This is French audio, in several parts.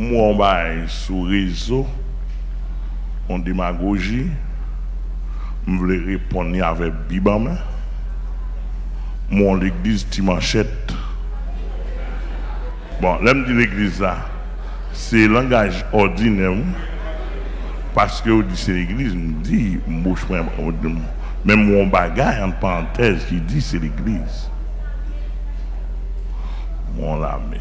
moi on sur réseau en démagogie, je voulais répondre avec Bibam. Moi l'église Timanchette. Bon, là me dit l'église là, c'est langage ordinaire parce que c'est l'église me dit même mon bagage en parenthèse qui dit c'est l'église. Mon l'ami.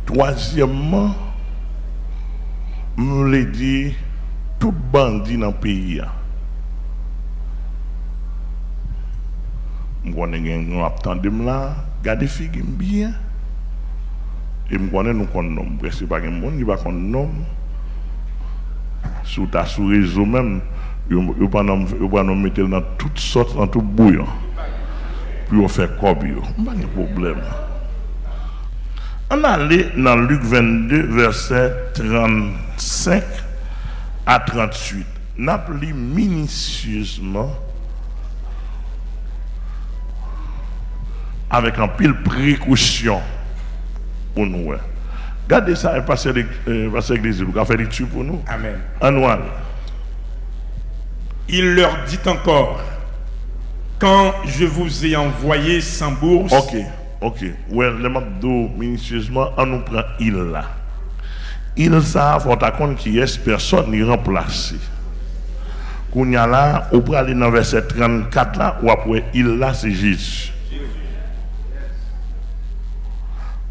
Troisièmement, je me dit tout bandit dans le pays. Je connais là, gardez figue bien. Et je connais nous connaissons, presque pas de monde qui va connaître. Sous ta sous réseau même, vous pas nous mettre dans toutes sortes, dans tout bouillon. Puis on fait quoi, pas de problème. On allait dans Luc 22, verset 35 à 38. N'a pris minutieusement avec un pile précaution pour nous. Regardez ça et passez l'église, vous avez fait l'étude pour nous. Amen. Annuel. Il leur dit encore, quand je vous ai envoyé sans bourse. Ok. Ouais, le McDo, minutieusement, on nous prend il là. Il ça, faut attendre qui est personne n'y remplace. Quand y a là, on peut aller dans verset 34 là, ou après il là, c'est Jésus.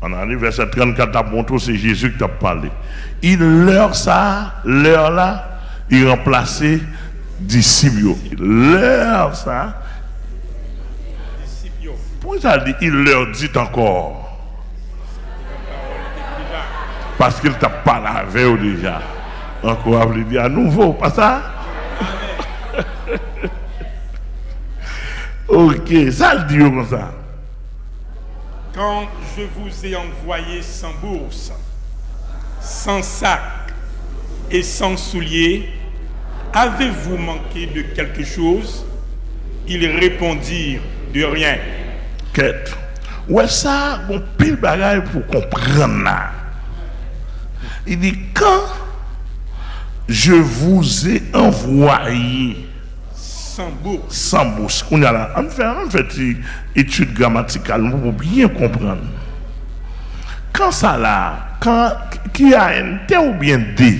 On arrive verset 34 à Bonto, c'est Jésus qui t'a parlé. Il leur ça, leur là, il remplaçait disciples. Leur ça. Pourquoi ça dit il leur dit encore? Parce qu'il t'a parlé avec eux déjà. Encore, il dit à nouveau, pas ça? Ok, ça le dit comme ça. Quand je vous ai envoyé sans bourse, sans sac et sans souliers, avez-vous manqué de quelque chose? Ils répondirent de rien. Quête. Ouais, ça, bon, pile bagaille pour comprendre là. Il dit, quand je vous ai envoyé sans bourse. Sans bourse. On a là, on fait une étude grammaticale pour bien comprendre. Quand ça là, qui a un T ou bien D?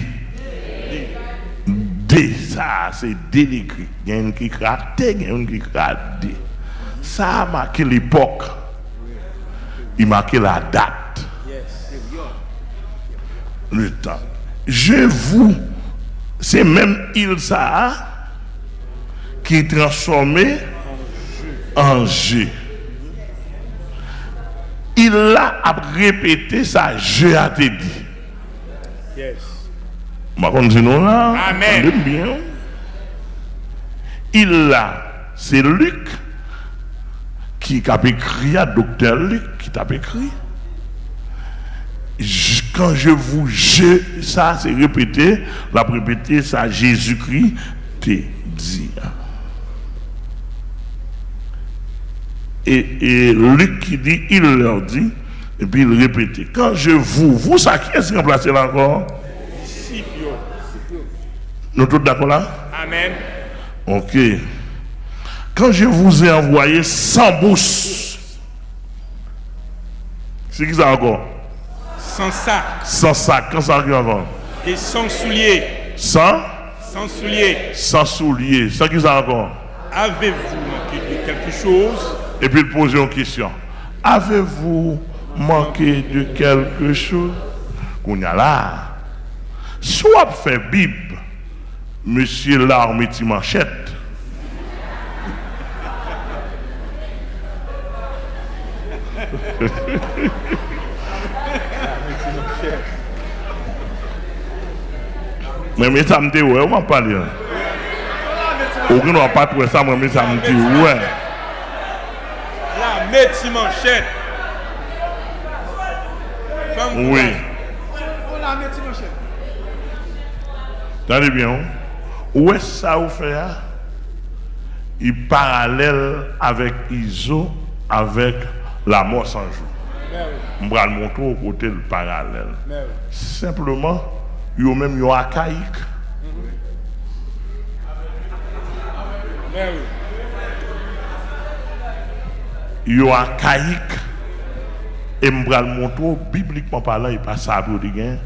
D, ça c'est D l'écrit. Il y a une qui écrit T, il y a une qui écrit D. Ça a marqué l'époque. Il marqué la date. Le temps. Je vous, c'est même il ça qui est transformé en G. Il a répété ça, je a été dit. Yes. Ma continue là. Amen. Bien. Il a, c'est Luc qui a écrit, docteur Luc qui t'a écrit. Quand je vous ça c'est répété, la répété ça Jésus-Christ te dit. Et Luc qui dit, il leur dit, et puis il répétait. Quand je vous ça qui est remplacé là encore? Nous tous d'accord là? Amen. Ok. Quand je vous ai envoyé sans bourse, c'est qui ça encore? Sans sac. Sans sac, quand ça arrive encore? Et sans souliers. Sans souliers. Sans souliers, c'est qui ça encore? Avez-vous manqué de quelque chose? Et puis il pose une question. Avez-vous manqué de quelque chose? Qu'on a là. Soit fait Bible, monsieur l'arme Timanchette. Mais ça me dit, ouais, on va parler. Aucun n'a pas trouvé ça, mais ça me dit, ouais. La médecine manchette. Oui. Attendez bien. Où est-ce ça vous fait? Il parallèle avec Iso avec la mort sans jour. Je vais le montrer au côté le parallèle. Simplement, il y a même un archaïque. Il y a archaïque. Et je vais le montrer bibliquement parlant, il n'y a pas ça pour dire.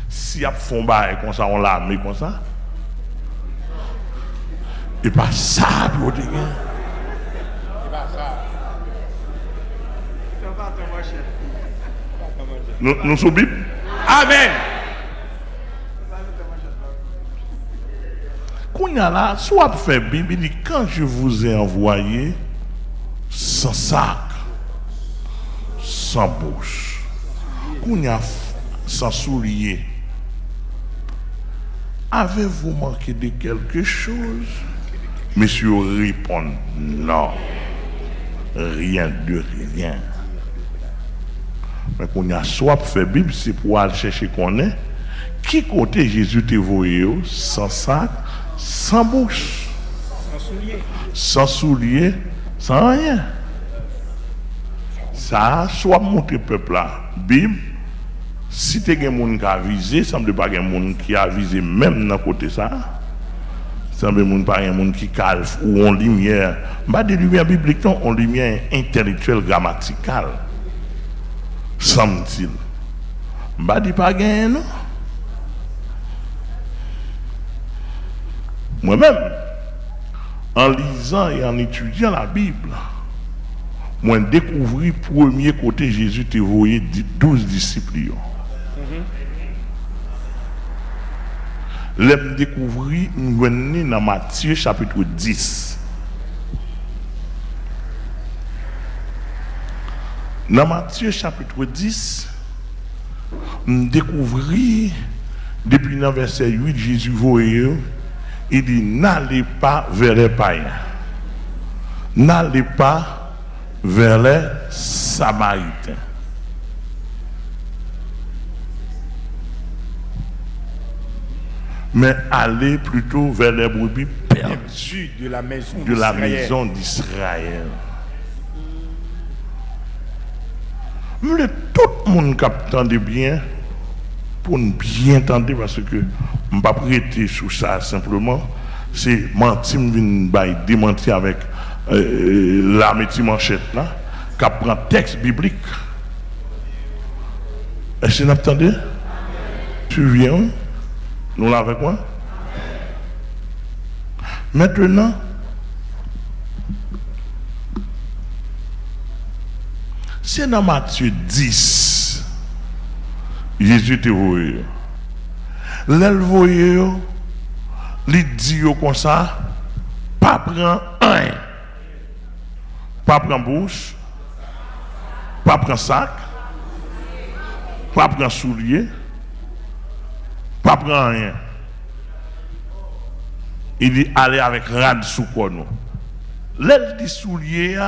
Si y a font bail comme ça, on l'a mis comme ça. Et pas ça pour dire. Nous sommes Bible. Amen. Quand il y a là, soit fait Bible, il dit quand je vous ai envoyé sans sac, sans bouche, quand il y a sans soulier, avez-vous manqué de quelque chose? Monsieur répond non, rien de rien. Mais quand il y a soit fait Bible, c'est pour aller chercher qu'on est. Qui côté Jésus te voyé sans sac, sans bouche, sans soulier, sans rien. Ça, soit monter peuple là, Bible. Si tu as quelqu'un qui a visé, ça ne semble pas quelqu'un qui a visé même dans côté ça. Ça ne semble pas quelqu'un qui calme ou en lumière. Pas de lumière biblique, non, en lumière intellectuelle, grammaticale. Semble-t-il. Pas de pas quelqu'un, non. Moi-même, en lisant et en étudiant la Bible, moi j'ai découvert premier côté Jésus te voyé 12 disciples. J'ai découvert dans Matthieu chapitre 10. Dans Matthieu chapitre 10, j'ai découvert depuis le verset 8, Jésus voyait. Il dit, n'allez pas vers les païens. N'allez pas vers les Samaritains. Mais allez plutôt vers les brebis perdues de la maison d'Israël. Mais tout le monde capte bien pour nous bien entendre parce que je ne vais pas prêter sur ça simplement. C'est mentir, démentir avec la métier manchette là, qui prend texte biblique. Est-ce que vous entendez? Tu viens? Nous là avec moi? Maintenant, c'est dans Matthieu 10. Jésus te voyait. L'elle voyait, il dit comme ça, pas prendre un, pas prendre bouche, pas prendre sac, pas prendre soulier, pas prendre rien. Il dit aller avec rad sous quoi nous. L'elle dit soulier,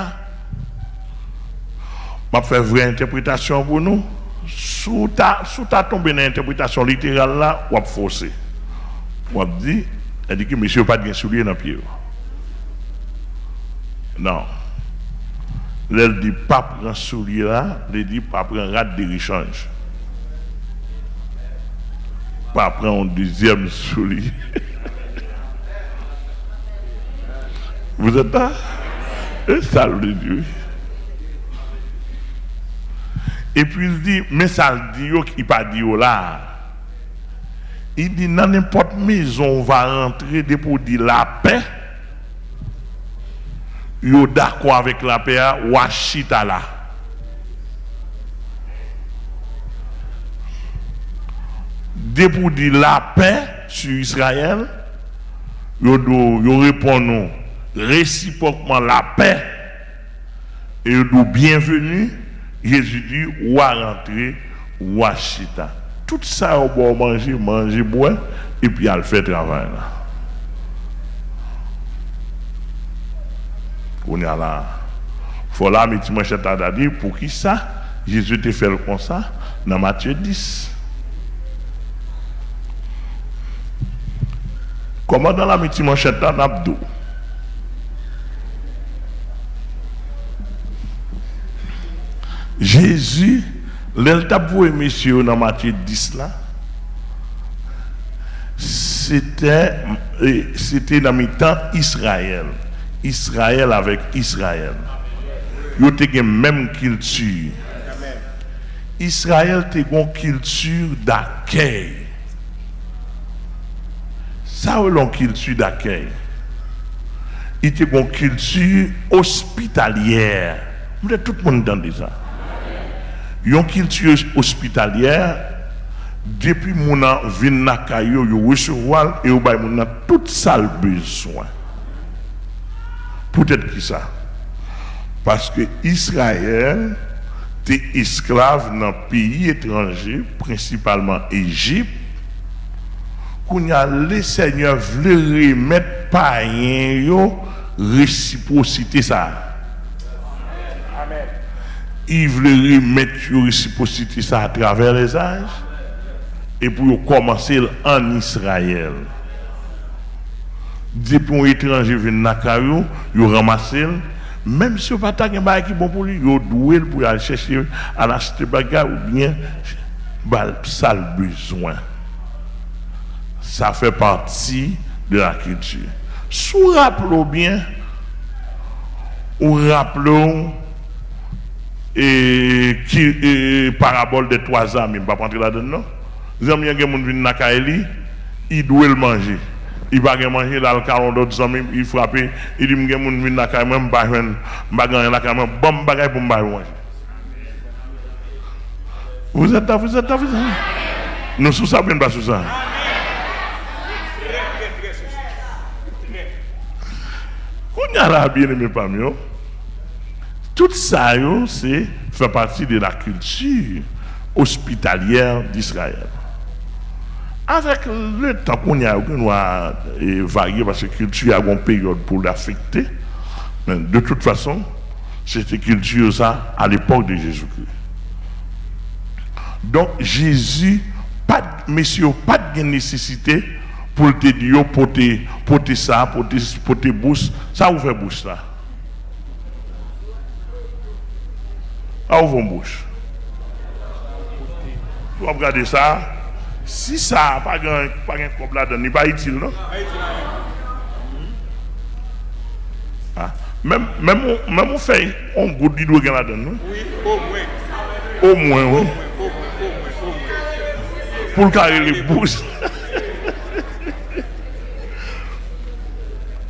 m'a fait vraie interprétation pour nous. Sous ta tombé dans l'interprétation littérale là, ou a forcé. Ou a dit, elle dit que monsieur pas de soulier dans le pied. Non. Elle dit pas prendre soulier là, elle dit pas prendre rate de rechange. Pas prendre un deuxième soulier. Vous êtes là? Et ça le dit. Et puis il dit, mais ça le dit, il pas dit là. Il dit, dans n'importe maison, on va rentrer pour dire la paix. Yo d'accord avec la paix, ou achita là. Pour dire la paix sur Israël, yo répond réciproquement la paix et yo bienvenue. Jésus dit, ou à rentrer, ou à chita. Tout ça, on va manger, boire, et puis elle fait travail là. On est là. Il faut là, mais tu m'as dit, pour qui ça? Jésus te fait comme ça, dans Matthieu 10. Comment dans la métier manchette d'abdo? Jésus, l'eltaboué monsieur dans Matthieu 10 là, c'était dans le temps Israël. Israël avec Israël. Ils ont une même culture. Israël a une culture d'accueil. Ça, c'est une culture d'accueil. Il y a une culture hospitalière. Vous êtes tout le monde dans ça. Il y a une culture hospitalière. Depuis que mon vient na kayo, yo recevoir et yo bay mon tout ça besoin. Peut-être qui ça? Parce que Israël était esclave dans pays étrangers, principalement Égypte. Qu'on y a les seigneurs voulaient remettre païens yo réciprocité ça. Amen. Ils voulaient remettre réciprocité ça à travers les âges. Et pour commencer en Israël. Depuis un étranger vient dans Kayo, il ramasse, même si on n'a pas de bagage qui bon pour lui, il doit pour aller chercher à l'acheter bagage ou bien ça le besoin. Ça fait partie de la culture. Si vous rappelez bien, ou rappelons et parabole des 3 amis, je ne vais pas rentrer là-dedans, non? Les amis qui viennent dans Kaeli, ils doivent le manger. Ils ne vont pas manger dans le caron d'autres amis, ils frappent, ils disent que les gens viennent dans Kaeli, même pas gagner la Kaeli, bon bagage pour manger. Vous êtes là. Nous sommes ça, bien pas sous ça. On y a là bien aimé parmi eux. Tout ça, c'est fait partie de la culture hospitalière d'Israël. Avec le temps qu'on a varié, parce que la culture a une période pour l'affecter, mais de toute façon, c'était culture ça à l'époque de Jésus-Christ. Donc Jésus, pas de nécessité pour te dire, porter ça, porter bouche, ça ouvre bouche là. Ça ouvre bouche. Vous regardez ça. Si ça n'a pas un comme là-dedans, il n'est pas utile, non? Ah. Même on fait un goût d'hydrogène là-dedans, non? Oui, au moins. Oui. Pour carrer les bouches.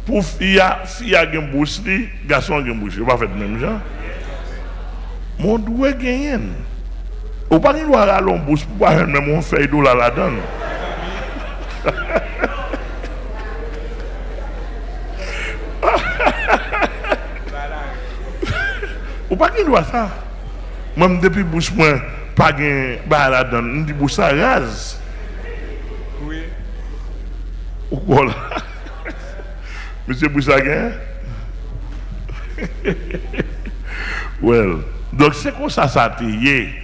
Pour fille a une bouche, garçon a une bouche. Il ne va pas faire le même genre. Mon doigt gagne. Ou pas qu'il doit aller en bouche pour voir même on fait d'eau là-dedans. Ou pas qu'il doit ça. Même depuis bouche moi pas gain ba là-dedans, on dit bouche ça rase. Oui. Ou quoi là? Monsieur bouche ça gain? Well, donc c'est comme ça te y.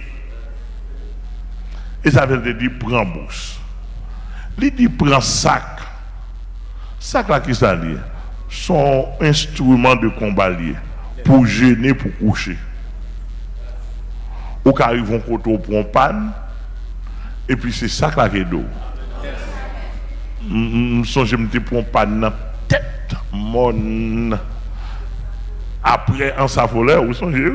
Et ça veut dire prends bouche. Il dit prends sac. Sac là qui ça dit? Son instrument de combat lié pour gêner, pour coucher. Ou quand ils vont côté pour un panne et puis c'est sac là qui est d'eau. Je me dis pour un panne dans tête mon après en safoleur où songez?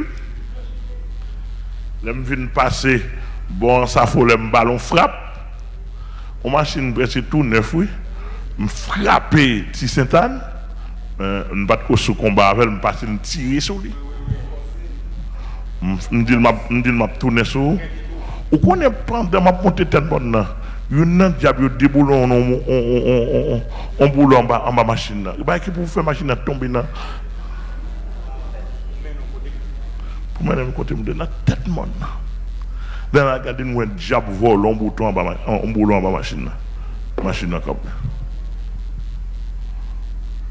Je viens passer bon ça faut le ballon frappe on machine presque tout neuf oui me frapper petit Saint-Anne on pas de sous combat avec me passer me tirer sur lui me dit m'a tourner sur ou connaît prendre m'a monter tête bonne là une diable déboulon on boule en bas machine là bah qui pour faire machine à tomber là pour moi même côté me donne la tête monde dans la garde nous un diable vole un bouton en bas machine là comme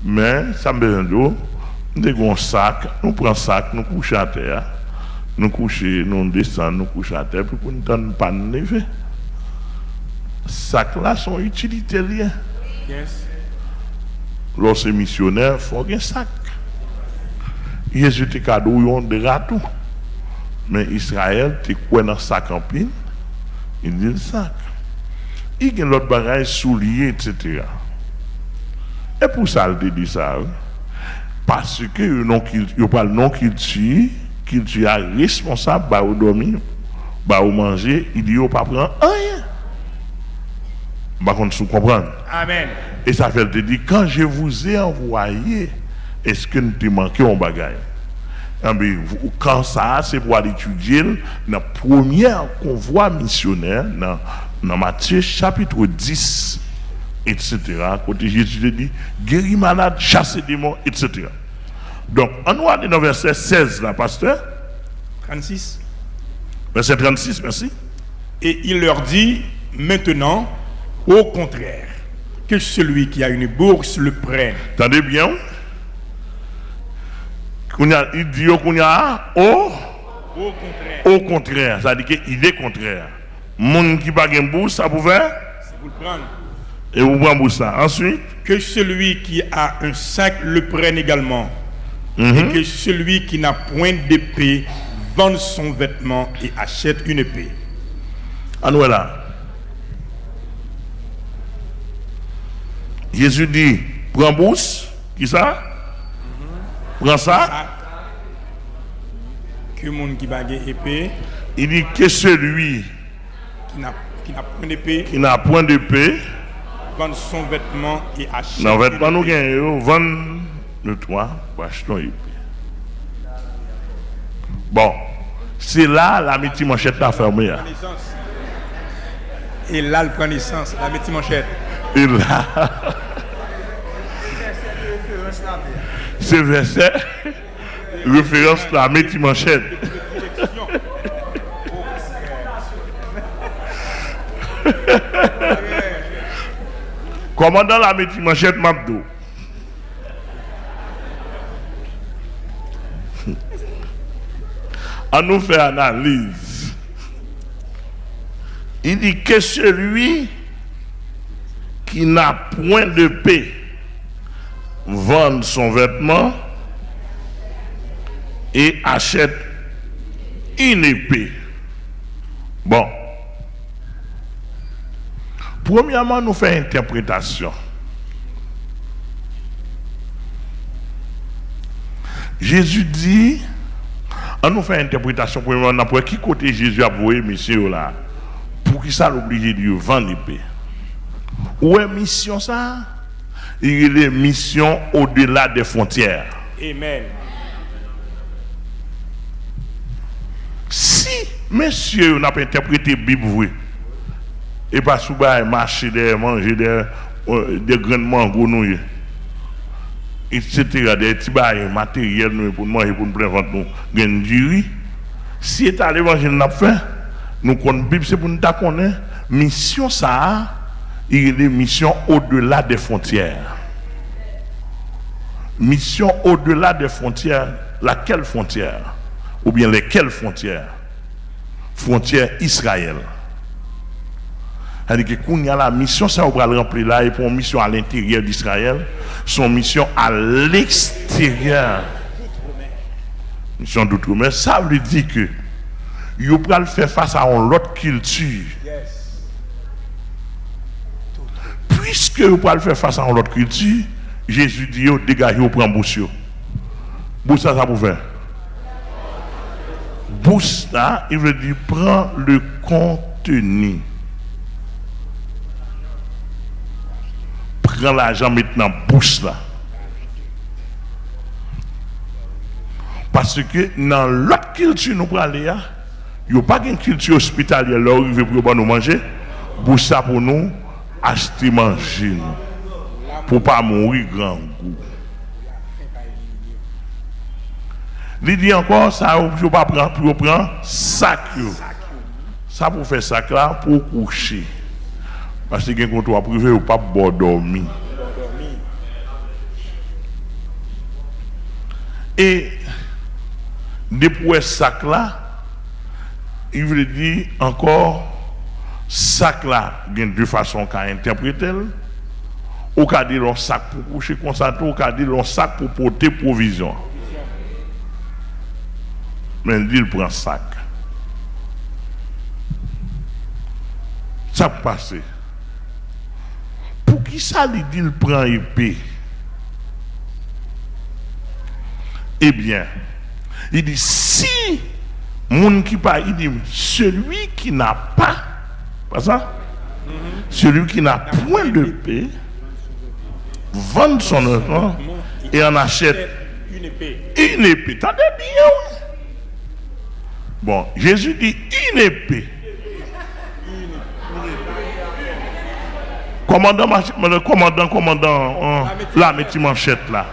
mais ça me besoin d'eau nous un sac nous prend sac nous coucher à terre nous coucher nous descend nous coucher à terre pour nous donne pas lever sac là sont utilitaires yes lorsque missionnaire faut un sac Jésus te cadeau on de ratou Mais Israël, tu quoi dans sac en pile? Il dit le sac. Il y a l'autre bagage soulier, etc. Et pour ça, il dit ça. Parce que il n'y a pas le nom qu'il tue est responsable, bah, au dormir, bah, au manger, il dit, il ne pas prendre rien. Par contre, vous comprenez? Amen. Et ça fait, il dit, quand je vous ai envoyé, est-ce que nous t'ai manqué un bagage? Quand ça, c'est pour aller étudier dans la première convoi missionnaire, dans Matthieu chapitre 10, etc. Côté Jésus dit, guéris malade, chasser démons, etc. Donc, on va aller dans verset 16, là, pasteur. 36. Verset 36, merci. Et il leur dit, maintenant, au contraire, que celui qui a une bourse le prenne. Attendez bien. Il dit qu'on y a au contraire. Ça veut dire qu'il est contraire. Monde qui n'a pas de bourse, ça pouvait. C'est vous le prendre. Et vous prenez ça. Ensuite. Que celui qui a un sac le prenne également. Et que celui qui n'a point d'épée vende son vêtement et achète une épée. Ah nous là. Jésus dit, prends bourse. Qui ça? Prends ça. Que monde qui bague épée. Il dit que celui qui n'a point d'épée. Qui n'a point d'épée. Vende son vêtement et achète. Non, vêtement nous gagnons. Vendre le toit pour acheter une épée. Bon, c'est là la métier manchette a fermé. Et là, le prend naissance, la métier manchette. Et là. C'est verset référence à la métier manchette. Commandant la métier manchette Mabdou. On nous fait analyse. Il dit que celui qui n'a point de paix vende son vêtement et achète une épée. Bon. Premièrement, nous faisons interprétation. Jésus dit, on nous fait interprétation premièrement, pour qui côté Jésus a voué monsieur là, pour qui ça l'oblige de vendre l'épée. Où est mission ça? Il y a des missions au-delà des frontières. Amen. Si monsieur n'a pas interprété la Bible, oui, et pas sous marcher, manger des grains de mango, etc., des petits matériels pour manger, pour nous préventer nous, grains de riz. Si c'est l'évangile n'a fait, nous connaissons la Bible, c'est pour nous connaître. Mission ça, il y a des missions au-delà des frontières. Mission au-delà des frontières, laquelle frontière? Ou bien lesquelles frontières? Frontière Israël. C'est-à-dire que quand il y a la mission, ça on va le remplir là, et pour une mission à l'intérieur d'Israël, son mission à l'extérieur. Mission d'outre-mer, ça veut dire que il va le faire face à une autre culture. Puisque vous pouvez le faire face à une autre culture, Jésus dit, dégagez, vous prenez bouche. Bouche, ça vous fait. Bouche, là, il veut dire, prends le contenu. Prends l'argent maintenant, bouche, là. Parce que dans l'autre culture, nous prenons aller, il n'y a pas une culture hospitalière, là où il veut pour nous manger. Bouche, ça pour nous. Acheter manger pour ne pas mourir grand goût. Il dit encore ça, je ne pas prendre sac. Ça pour faire sac là pour coucher. Parce que quand on va privé ou pas pour dormir. Et depuis sac là, il veut dire encore sac là, il y a deux façons qu'à interpréter. Ou qu'à dire un sac pour coucher concentré, ou qu'à dire un sac pour porter provision. Mais il dit il prend sac. Ça passe. Pour qui ça lui dit il prend épée? Eh bien, il dit si moun qui pas, il dit celui qui n'a pas ça? Celui qui n'a point de paix vend son enfant et en achète une épée. Une épée. T'entendez bien? Bon, Jésus dit une épée. Commandant, là, mettez manchette là.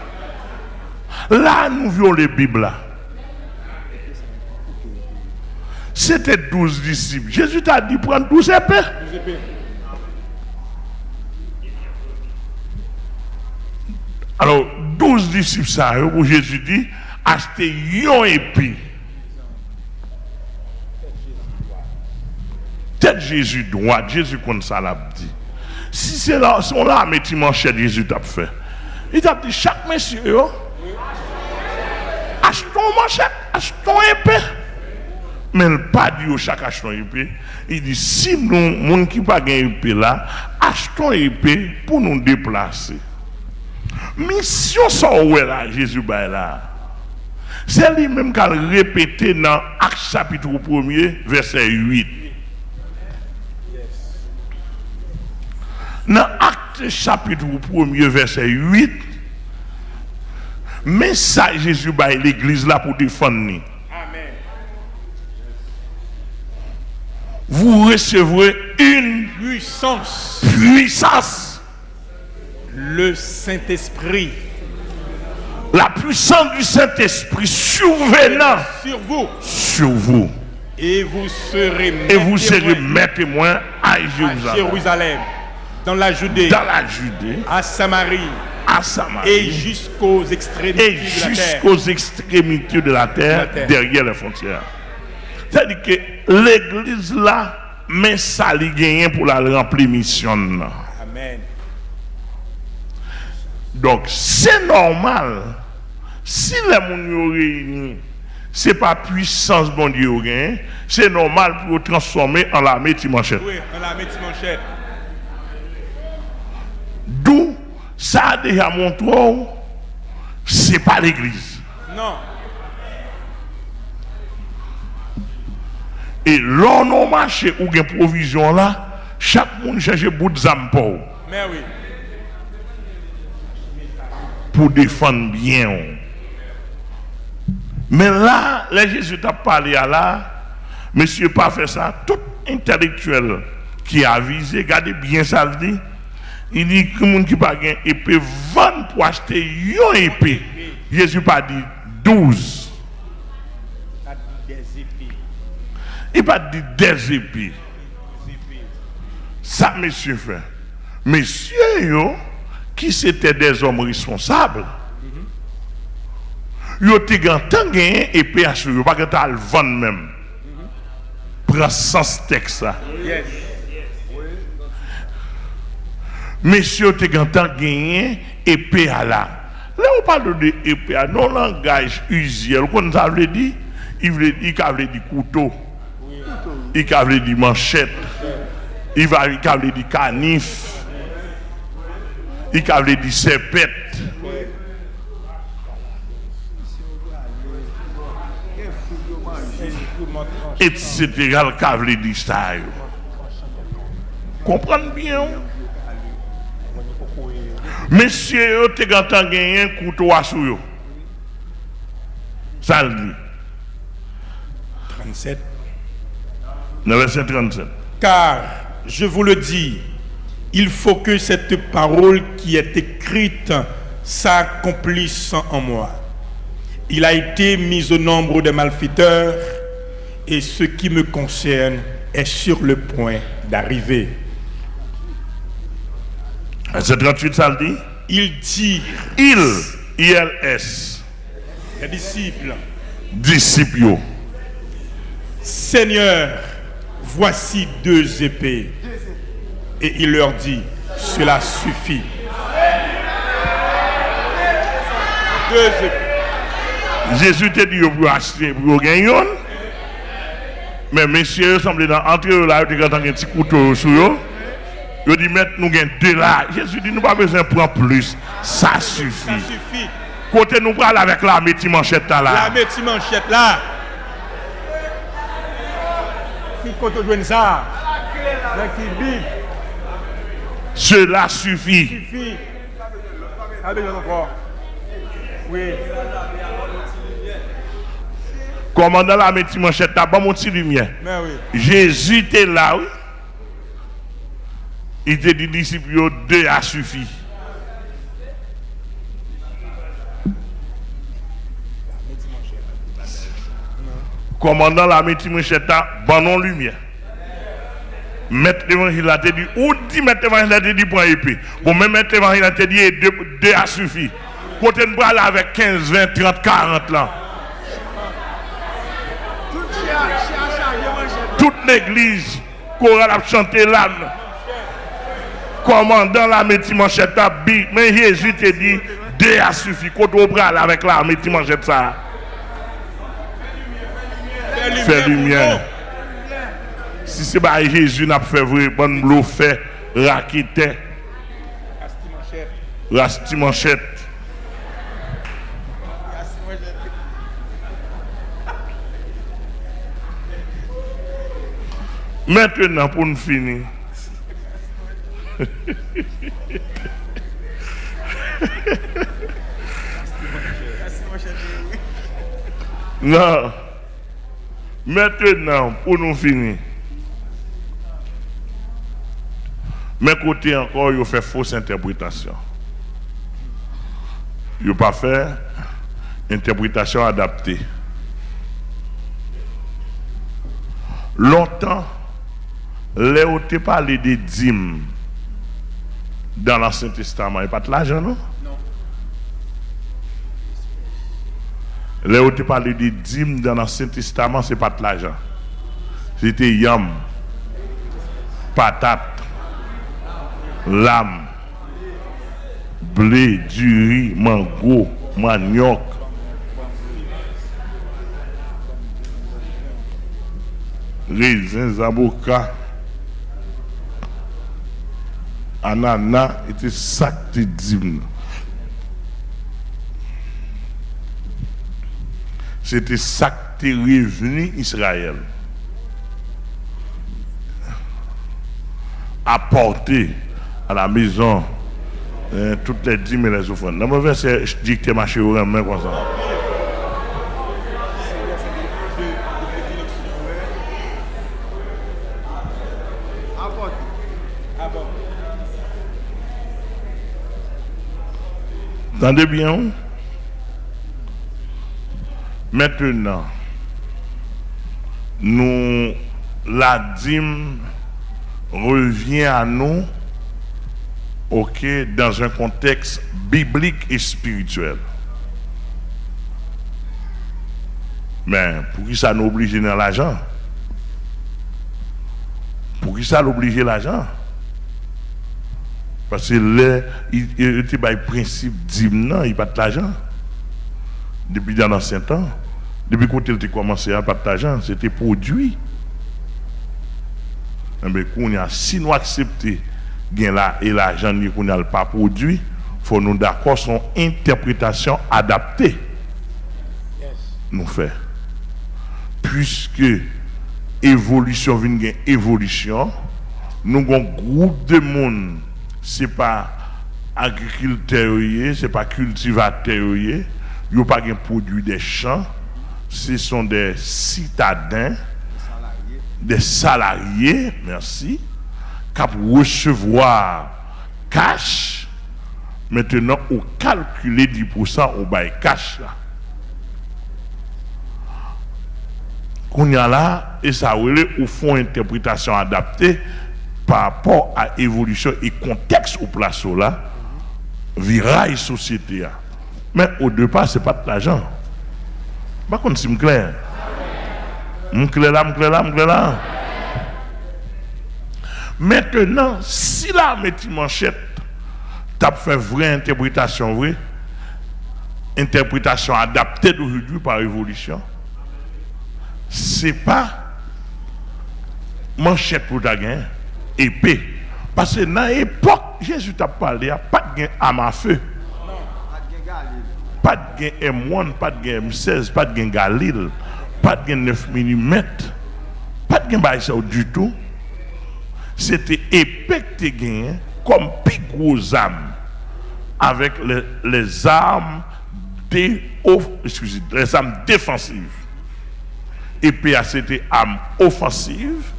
Là, nous voyons les Bibles là. C'était 12 disciples. Jésus t'a dit prendre 12 épées. Alors, 12 disciples, ça, où Jésus dit, achetez une épée. Tête Jésus droite, Jésus comme ça l'a dit. Si c'est là, si on l'a mis manchette, Jésus t'a fait. Il t'a dit, chaque monsieur, achetons manchette, achetons épée. Mais il n'a pas dit chaque achetons épée. Il dit, si nous, gens qui pas gagné épée là, achetons épée pour nous déplacer. Mission ça là, Jésus bah là. C'est lui-même qui a répété dans Actes chapitre 1er, verset 8. Dans Actes chapitre 1er, verset 8, mais ça Jésus bah l'église là pour défendre. Amen. Vous recevrez une puissance. Le Saint-Esprit. La puissance du Saint-Esprit survenant sur vous. Et vous serez mes témoins à Jérusalem. Dans la Judée. À Samarie. Et jusqu'aux extrémités de la terre. Derrière les frontières. C'est-à-dire que l'église là, mais ça lui gagne pour la remplir mission. Amen. Donc, c'est normal. Si les gens sont réunis, ce n'est pas puissance bon Dieu, c'est normal pour transformer en l'armée de manchette. Oui, en l'armée de manchette. D'où ça a déjà montré, ce n'est pas l'église. Non. Et l'on a marché ou une provision là, chaque monde cherche bout de zampo. Mais oui. Pour défendre bien. Mais là, les Jésus t'a parlé à là, monsieur pas fait ça, tout intellectuel qui a visé, regardez bien ça le dit, il dit que les gens qui pas gain épée vendent pour acheter une épée. Jésus pas dit 12. Il pas dit des épées. Ça monsieur fait. Messieurs yo, qui c'était des hommes responsables, ils ont gagné épée à ce pas que tu as le vendre même. Prends sens texte ça. Messieurs, tu as gagné épée à là. Là, on parle de épée à non langage usuel. Quand ça veut dire, il veut dire couteau, il veut dire manchette, il veut dire canif. Il veut dire serpette. Etc. Il veut dire ça. Comprenez bien? Messieurs, tu as gagné un couteau à sou. Ça le dit. 37. Verset 37. Car, je vous le dis, il faut que cette parole qui est écrite s'accomplisse en moi. Il a été mis au nombre des malfaiteurs et ce qui me concerne est sur le point d'arriver. Verset 38, ça le dit. Ils dirent. ILS. Les disciples. Disciples. Seigneur, voici 2 épées. Et il leur dit, cela suffit. 2 épées. Jésus te dit, vous acheter pour gagner. Mais messieurs, semblent dans entre là, ils ont un petit couteau sur eux. Ils disent, mettre nous gain 2 là. Jésus dit, nous pas besoin de prendre plus. Ça suffit. Ça suffit. Côté nous parle avec la métier manchette là. La métier manchette là. Qui côté joindre ça? Qui Bible. Cela suffit. Suffit. Avec encore. Oui. Commandant la métier manchette là, bon mon petit lumière. Mais oui. Jésus était là, oui. Il te dit disciples, 2 a suffi. Commandant la métier manchette là, bon non lumière. Mettre l'évangile a te dit, ou dit mettre l'évangile a te dit pour épée. Bon, même mettre l'évangile a te dit 2 a suffi. Côté nous là avec 15, 20, 30, 40 là. Toute l'église, chorale a chanté l'âme. Commandant la métier manchette a dit, mais Jésus te dit, 2 a suffi. Côté au bras avec la métier manchette ça. Fais lumière. Si c'est pas Jésus n'a fait vrai, bon bleu fait, raquette, rasti manchette. Maintenant, pour nous finir. Non. Maintenant, pour nous finir. Mais côté encore, il fait fausse interprétation. Il n'a pas fait interprétation adaptée. Longtemps, Léo te parlé des dîmes dans l'Ancien Testament. Il n'y a pas de l'argent, non? Non. Léo te parlé des dîmes dans l'Ancien Testament, ce n'est pas de l'argent. C'était yam, patate, lame, blé, du riz, mango, manioc. Raisins, avocats, ananas, était sac de dîmes. C'était sac de revenu Israël. Apporté à la maison toutes les dîmes et les offrandes. Dans mon verset, je dis que tu es marché au main comme ça. Entendez bien? Maintenant, nous, la dîme revient à nous, ok, dans un contexte biblique et spirituel. Mais pour qui ça nous oblige dans l'argent? Pour qui ça l'oblige l'argent? Parce que là, il était le principe d'hymne, il n'y a pas d'argent. Depuis dans l'ancien temps, depuis quand il a commencé à pas d'argent, c'était produit. Mais si nous acceptons et l'argent qu'on n'a pas produit, il faut nous d'accord sur une interprétation adaptée. Yes. Nous faisons. Puisque évolution vient une évolution, nous avons un groupe de monde. Ce n'est pas agriculteur, ce n'est pas cultivateur, ils n'ont pas de produit des champs, ce sont des citadins, des salariés, merci, qui recevoir cash. Maintenant, on calcule 10% au bail cash. Qu'on y a là, et ça au fond interprétation adaptée par rapport à l'évolution et contexte au place là, viraille société. Mais au départ, ce n'est pas de l'argent. Par contre, c'est clair. Clair là. Maintenant, si la métier manchette t'a fait vraie interprétation, interprétation adaptée d'aujourd'hui par l'évolution, c'est pas manchette pour ta gain, épée. Parce que dans l'époque, Jésus t'a parlé, il n'y a pas de gain arme à feu. Pas de gain M1, pas de gain M16, pas de gain Galil, pas de gain 9 mm, pas de gain Baïsa du tout. C'était épée que tu gagné comme plus gros armes avec les armes les armes défensives. Épée c'était arme offensive.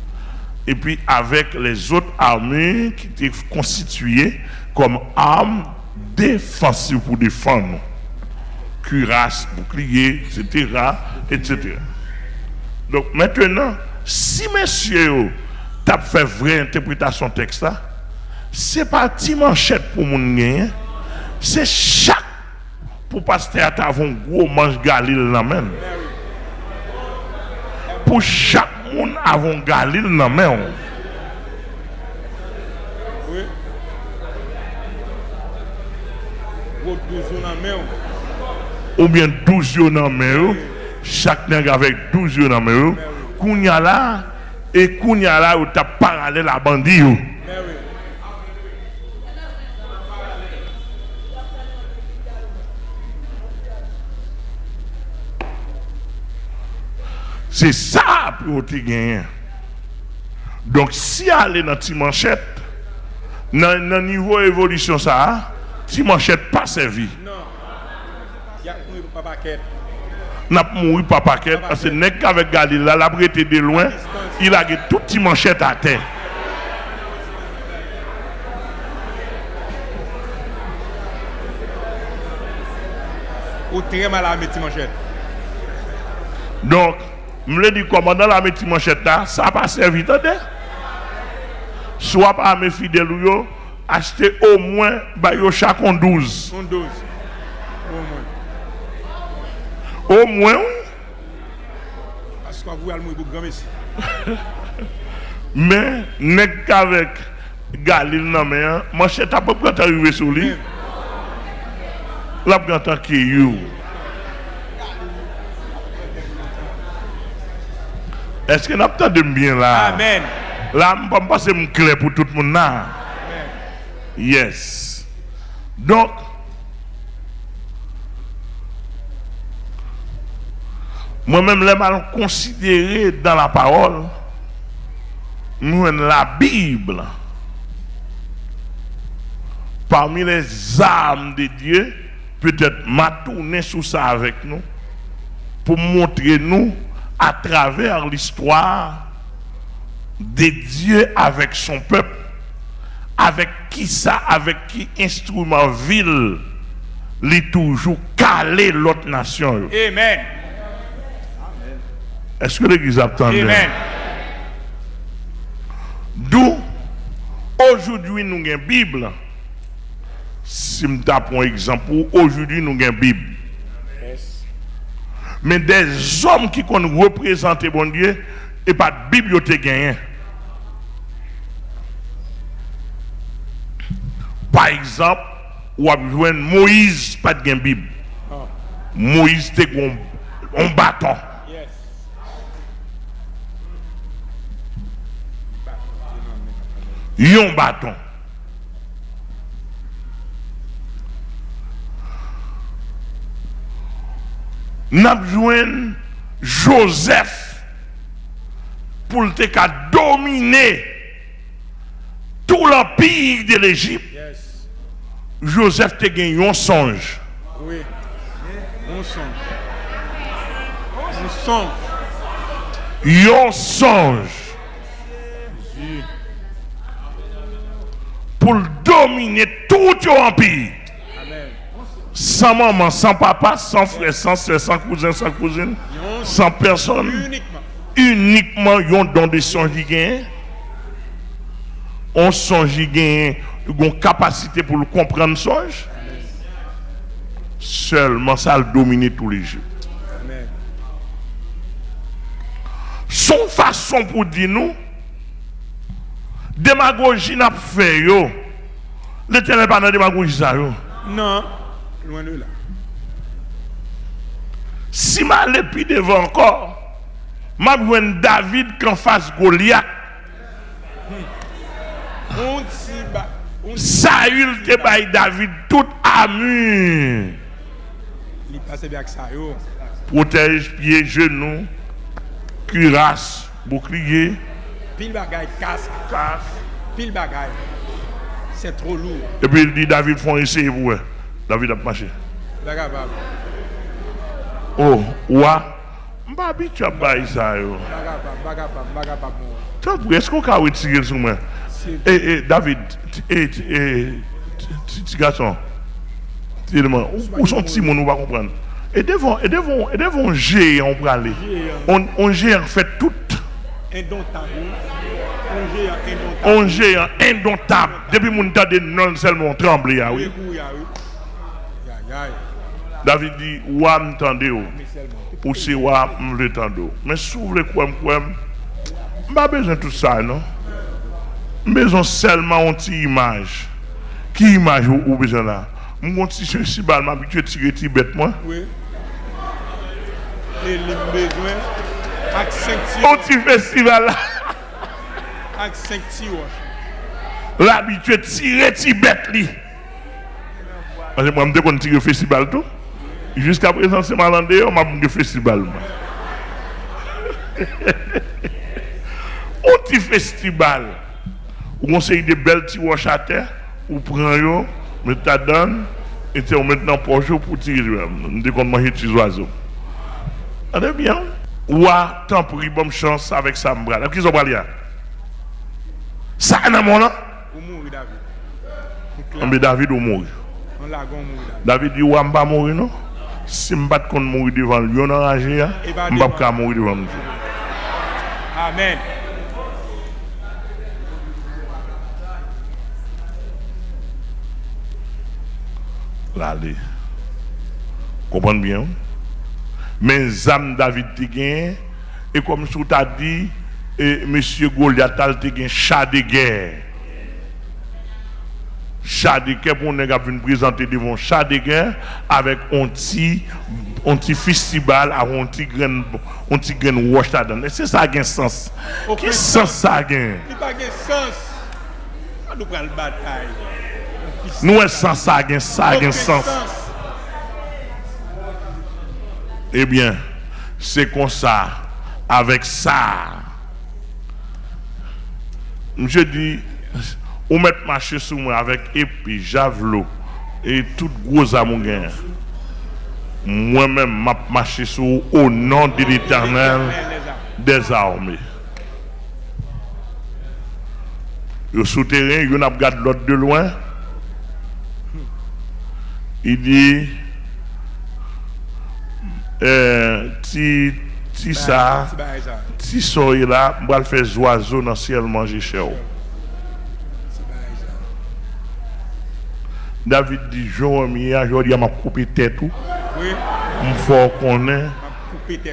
Et puis avec les autres armures qui étaient constituées comme armes défensives pour défendre. Cuirasse, bouclier, etc., etc. Donc maintenant, si messieurs t'as fait vraie interprétation texte là, c'est pas petit manchette pour mon gagner, c'est chaque pour pasteur à un gros manche Galil dans main. Pour chaque monde avons Galil dans main. Oui. Ou bien 12 yeux dans main. Chaque nègre avec 12 yeux dans main. Kounya là et kounya là où t'as parallèle à bandit. C'est ça pour te gagner. Donc si aller dans ti manchette, dans niveau évolution ça, ti manchette pas servi. Non. Il y a pas paquet. N'a mouru pas paquet parce que nèg avec Galil là, l'a prêté de loin, il a tout ti manchette à terre. Ou très mal à mettre manchette. Donc je le dis, commandant la métier manchette là, ça n'a pas servi, attendez. Soit par mes fidèles, acheter au moins, chaque 12. On 12. Au moins, oui. Parce que vous allez mourir pour grand messie. Mais, n'est qu'avec Galil, non, mais, manchette a pas pu arriver sur lui. Là, quand on qui est. Est-ce que nous avons bien là? Amen. Là, je ne peux pas passer clair pour tout le monde là. Yes. Donc, moi-même, je mal considéré dans la parole, nous la Bible, parmi les armes de Dieu, peut-être m'a tourné sur ça avec nous, pour montrer nous à travers l'histoire de Dieu avec son peuple, avec qui ça, avec qui instrument vil, il toujours calé l'autre nation. Amen. Est-ce que l'église attend? Amen. D'où aujourd'hui nous avons une Bible. Si je prends un exemple, aujourd'hui nous avons une Bible. Mais des hommes qui ont représenté bon Dieu et pas de bibliothèque gagnée. Par exemple, ou a besoin Moïse pas de Bible. Moïse était un bâton. Un bâton. N'a besoin Joseph pour le dominer tout l'empire de l'Égypte. Yes. Joseph te gagné un songe. Oui. Un songe. Un songe. Un songe. Pour dominer tout l'empire. Sans maman, sans papa, sans frère, sans soeur, sans cousin, sans cousine, sans personne. Uniquement, ils ont don de songe qui gagne. On songe qui gagne, une capacité pour le comprendre songe. Seulement ça le domine tous les jours. Son façon pour dire nous, démagogie n'a pas fait yo. L'Éternel pas dans démagogie ça yo. Non. Loin de là. Si je vais plus devant encore, je vais David qu'en face Goliath. Saül te bail David tout armure. Il passe bien avec ça, yo. Protège pieds, genoux, cuirasse, bouclier, Pile bagaille, casque, pile bagaille. C'est trop lourd. et puis il dit David font essayer pour eux. David a marché. Bagaille, bagaille. Oh, ouah. M'pas habitué à bailler ça yo. Bagaille. Tant pour est-ce qu'on peut retirer sur moi? David, petit garçon. Où sont petits mon on va comprendre. Et devant géant on peut aller. On géant fait tout. Indomptable. On géant indomptable. Depuis mon temps de non seulement trembler oui. David dit ouah m'tendez ou c'est ouah m'letando. Mais s'ouvre quoi pas besoin de tout ça non. Besoin seulement une petite image. Qui image ou besoin là? Mon petit ceci bal m'habitué tirer ti bête moi. Oui. Et les besoins avec 5 Au petit festival là. Avec 5 tirs. L'habitué tirer ti bête li. Parce que moi me qu'on tirer festival tout. Jusqu'à présent c'est malandé on m'a un festival. Au petit festival où on sait des belles petits wash à terre, ou prend yo, met ta donne, et tu met dans poche pour tirer. On dit qu'on mange des oiseaux. Allez bien. Ouah, tant pour bonne chance avec ça m'bral. Qui sont pas ça n'a mon là. Ou mourir David. Mais David ou mourir. On l'a gon mourir. David dit ouah m'pas mourir non. Si m'pas qu'on mourir devant lui on enragé, m'pas pas mourir devant nous. Amen. Allez. Comprenez bien. Mais âmes David te gagne et comme tu t'as dit monsieur Goliath te gagne chat de guerre. Chat de guerre pour nous venir présenter devant chat de guerre avec un petit festival avec un petit grain wash là dedans. C'est ça qui a un sens. Quel sens ça a? Il pas de sens. Nous prenons la bataille. Nous sens ça a un sens. Eh bien, c'est comme ça, avec ça. Je dis, on met marcher sur moi avec épée, javelot et tout gros amour. Moi-même, m'a marché sur au nom de l'Éternel des armées. Le souterrain, il y a regardé l'autre de loin. Il dit, si ça, si soyez là, on va faire oiseau dans le ciel manger chez vous. David dit, je m'a coupé tête tout. Oui. Il faut qu'on ait,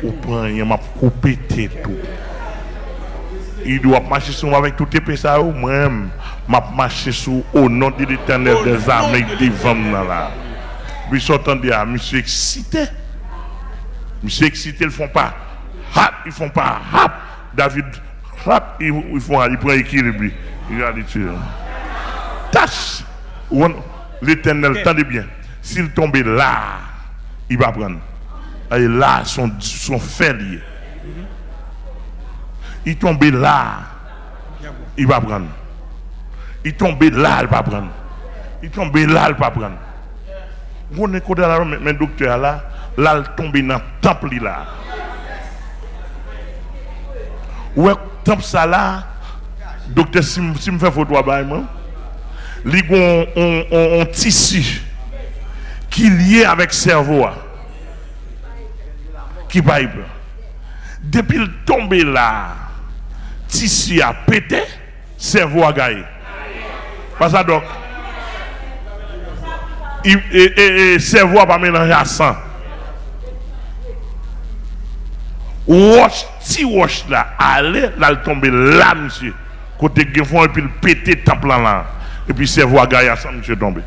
ou prend, il m'a coupé tête tout. Il doit marcher sur moi avec tout épée ça, moi-même, m'a marché sur au nom de l'Éternel des armées devant là. Puis s'entendez à monsieur excité. Monsieur excité, ils font pas. Hap, ils font pas. Hap. David, hap, ils font, ils prennent équilibre. Il a dit, tâche. L'Éternel, tendez bien. S'il tombe là, il va prendre. Et là, son fait lié. Il tombe là, il va prendre. Il tombe là, il va prendre. Il tombe là, il va prendre. Vous ne connaissez pas mais docteur là, là il tombe dans le temple là. Ouais, temple ça là, docteur si me fait photo à moi, il y a un tissu qui est lié avec le cerveau qui va y peur. Depuis le tomber là, tissu a pété, cerveau a gagné. Pas ça donc. Et cerveau a pas mélangé à sang. Wash, ti wash là, allez, là, il tombe là, monsieur. Côté Géfon, et puis il pété temple là. Et puis cerveau a gagné à sang, monsieur tombé.